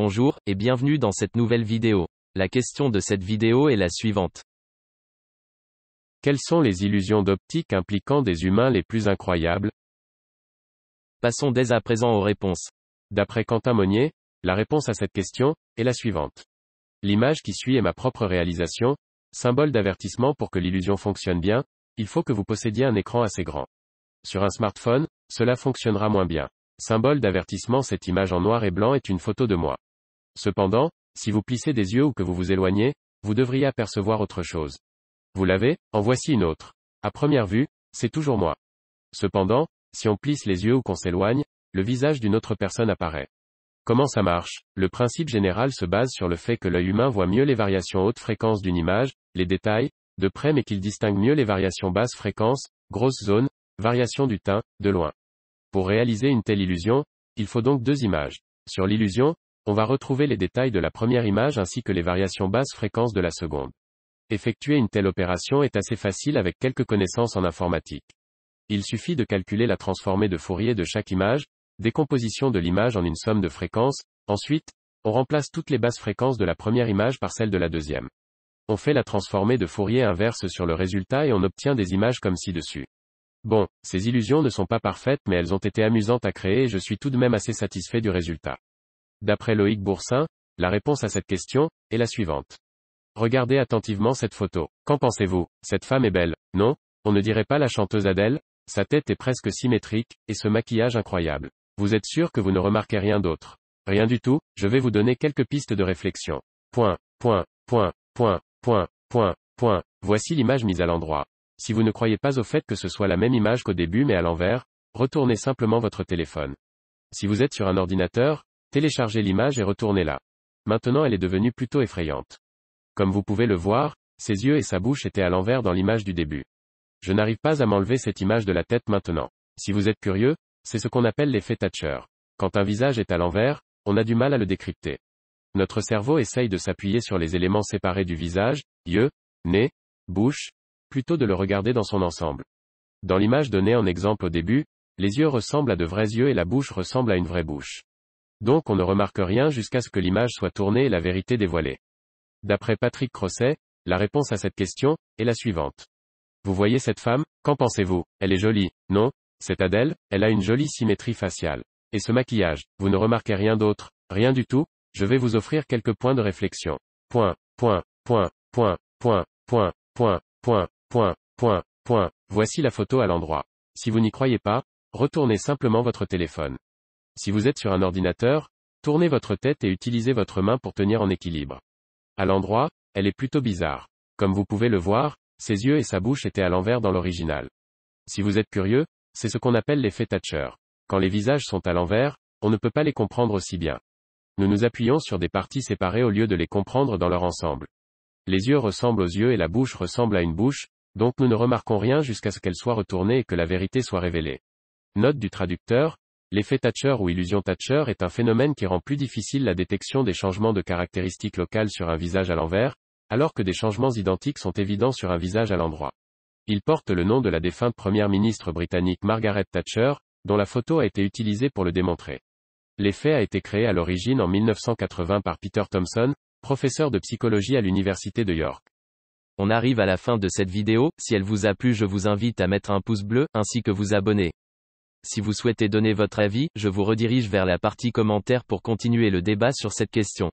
Bonjour, et bienvenue dans cette nouvelle vidéo. La question de cette vidéo est la suivante. Quelles sont les illusions d'optique impliquant des humains les plus incroyables? Passons dès à présent aux réponses. D'après Quentin Monnier, la réponse à cette question est la suivante. L'image qui suit est ma propre réalisation, symbole d'avertissement pour que l'illusion fonctionne bien, il faut que vous possédiez un écran assez grand. Sur un smartphone, cela fonctionnera moins bien. Symbole d'avertissement, cette image en noir et blanc est une photo de moi. Cependant, si vous plissez des yeux ou que vous vous éloignez, vous devriez apercevoir autre chose. Vous l'avez, en voici une autre. À première vue, c'est toujours moi. Cependant, si on plisse les yeux ou qu'on s'éloigne, le visage d'une autre personne apparaît. Comment ça marche? Le principe général se base sur le fait que l'œil humain voit mieux les variations haute fréquence d'une image, les détails, de près mais qu'il distingue mieux les variations basse fréquence, grosses zones, variations du teint, de loin. Pour réaliser une telle illusion, il faut donc deux images. Sur l'illusion, on va retrouver les détails de la première image ainsi que les variations basse fréquence de la seconde. Effectuer une telle opération est assez facile avec quelques connaissances en informatique. Il suffit de calculer la transformée de Fourier de chaque image, décomposition de l'image en une somme de fréquences, ensuite, on remplace toutes les basses fréquences de la première image par celles de la deuxième. On fait la transformée de Fourier inverse sur le résultat et on obtient des images comme ci-dessus. Bon, ces illusions ne sont pas parfaites mais elles ont été amusantes à créer et je suis tout de même assez satisfait du résultat. D'après Loïc Boursin, la réponse à cette question est la suivante. Regardez attentivement cette photo. Qu'en pensez-vous? Cette femme est belle, non? On ne dirait pas la chanteuse Adèle? Sa tête est presque symétrique, et ce maquillage incroyable. Vous êtes sûr que vous ne remarquez rien d'autre? Rien du tout, je vais vous donner quelques pistes de réflexion. Voici l'image mise à l'endroit. Si vous ne croyez pas au fait que ce soit la même image qu'au début mais à l'envers, retournez simplement votre téléphone. Si vous êtes sur un ordinateur, téléchargez l'image et retournez-la. Maintenant elle est devenue plutôt effrayante. Comme vous pouvez le voir, ses yeux et sa bouche étaient à l'envers dans l'image du début. Je n'arrive pas à m'enlever cette image de la tête maintenant. Si vous êtes curieux, c'est ce qu'on appelle l'effet Thatcher. Quand un visage est à l'envers, on a du mal à le décrypter. Notre cerveau essaye de s'appuyer sur les éléments séparés du visage, yeux, nez, bouche, plutôt de le regarder dans son ensemble. Dans l'image donnée en exemple au début, les yeux ressemblent à de vrais yeux et la bouche ressemble à une vraie bouche. Donc on ne remarque rien jusqu'à ce que l'image soit tournée et la vérité dévoilée. D'après Patrick Crosset, la réponse à cette question est la suivante. Vous voyez cette femme? Qu'en pensez-vous? Elle est jolie, non? C'est Adèle, elle a une jolie symétrie faciale. Et ce maquillage, vous ne remarquez rien d'autre? Rien du tout? Je vais vous offrir quelques points de réflexion. Voici la photo à l'endroit. Si vous n'y croyez pas, retournez simplement votre téléphone. Si vous êtes sur un ordinateur, tournez votre tête et utilisez votre main pour tenir en équilibre. À l'endroit, elle est plutôt bizarre. Comme vous pouvez le voir, ses yeux et sa bouche étaient à l'envers dans l'original. Si vous êtes curieux, c'est ce qu'on appelle l'effet Thatcher. Quand les visages sont à l'envers, on ne peut pas les comprendre aussi bien. Nous nous appuyons sur des parties séparées au lieu de les comprendre dans leur ensemble. Les yeux ressemblent aux yeux et la bouche ressemble à une bouche, donc nous ne remarquons rien jusqu'à ce qu'elle soit retournée et que la vérité soit révélée. Note du traducteur, l'effet Thatcher ou illusion Thatcher est un phénomène qui rend plus difficile la détection des changements de caractéristiques locales sur un visage à l'envers, alors que des changements identiques sont évidents sur un visage à l'endroit. Il porte le nom de la défunte première ministre britannique Margaret Thatcher, dont la photo a été utilisée pour le démontrer. L'effet a été créé à l'origine en 1980 par Peter Thomson, professeur de psychologie à l'université de York. On arrive à la fin de cette vidéo, si elle vous a plu je vous invite à mettre un pouce bleu, ainsi que vous abonner. Si vous souhaitez donner votre avis, je vous redirige vers la partie commentaires pour continuer le débat sur cette question.